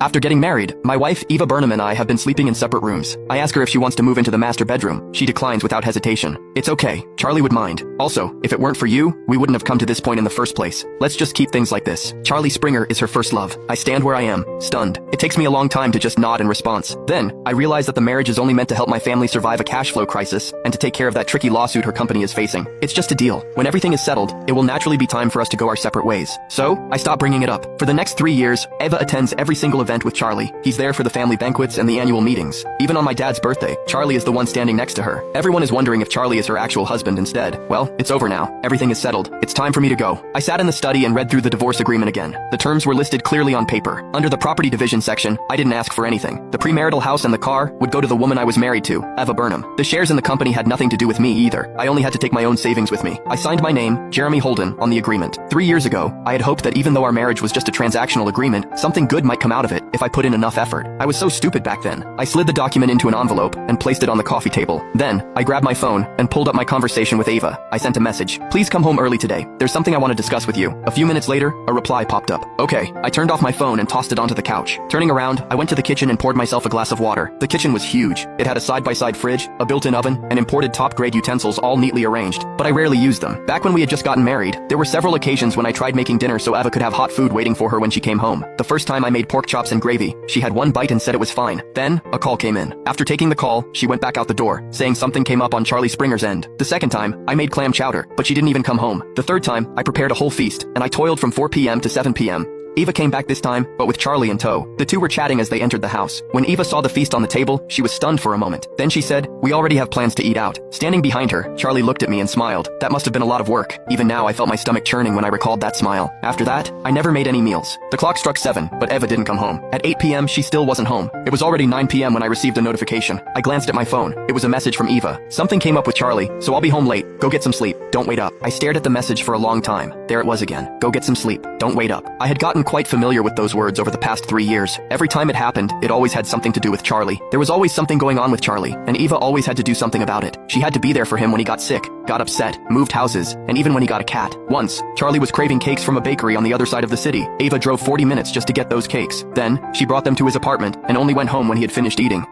After getting married, my wife, Eva Burnham, and I have been sleeping in separate rooms. I ask her if she wants to move into the master bedroom. She declines without hesitation. It's okay. Charlie would mind. Also, if it weren't for you, we wouldn't have come to this point in the first place. Let's just keep things like this. Charlie Springer is her first love. I stand where I am, stunned. It takes me a long time to just nod in response. Then, I realize that the marriage is only meant to help my family survive a cash flow crisis and to take care of that tricky lawsuit her company is facing. It's just a deal. When everything is settled, it will naturally be time for us to go our separate ways. So, I stop bringing it up. For the next 3 years, Eva attends every single event with Charlie. He's there for the family banquets and the annual meetings. Even on my dad's birthday, Charlie is the one standing next to her. Everyone is wondering if Charlie is her actual husband instead. Well, it's over now. Everything is settled. It's time for me to go. I sat in the study and read through the divorce agreement again. The terms were listed clearly on paper. Under the property division section, I didn't ask for anything. The premarital house and the car would go to the woman I was married to, Eva Burnham. The shares in the company had nothing to do with me either. I only had to take my own savings with me. I signed my name, Jeremy Holden, on the agreement. 3 years ago, I had hoped that even though our marriage was just a transactional agreement, something good might come out of it if I put in enough effort. I was so stupid back then. I slid the document into an envelope and placed it on the coffee table. Then, I grabbed my phone and pulled up my conversation with Eva. I sent a message. Please come home early today. There's something I want to discuss with you. A few minutes later, a reply popped up. Okay. I turned off my phone and tossed it onto the couch. Turning around, I went to the kitchen and poured myself a glass of water. The kitchen was huge. It had a side-by-side fridge, a built-in oven, and imported top-grade utensils all neatly arranged. But I rarely used them. Back when we had just gotten married, there were several occasions when I tried making dinner so Eva could have hot food waiting for her when she came home. The first time I made pork chops and gravy, she had one bite and said it was fine. Then, a call came in. After taking the call, she went back out the door, saying something came up on Charlie Springer's end. The second time, I made clam chowder, but she didn't even come home. The third time, I prepared a whole feast, and I toiled from 4 p.m. to 7 p.m. Eva came back this time, but with Charlie in tow. The two were chatting as they entered the house. When Eva saw the feast on the table, she was stunned for a moment. Then she said, "We already have plans to eat out." Standing behind her, Charlie looked at me and smiled. That must have been a lot of work. Even now, I felt my stomach churning when I recalled that smile. After that, I never made any meals. The clock struck 7, but Eva didn't come home. At 8 p.m., she still wasn't home. It was already 9 p.m. when I received a notification. I glanced at my phone. It was a message from Eva. Something came up with Charlie, so I'll be home late. Go get some sleep. Don't wait up. I stared at the message for a long time. There it was again. Go get some sleep. Don't wait up. I had gotten quite familiar with those words over the past 3 years. Every time it happened, it always had something to do with Charlie. There was always something going on with Charlie, and Eva always had to do something about it. She had to be there for him when he got sick, got upset, moved houses, and even when he got a cat. Once, Charlie was craving cakes from a bakery on the other side of the city. Eva drove 40 minutes just to get those cakes. Then, she brought them to his apartment and only went home when he had finished eating.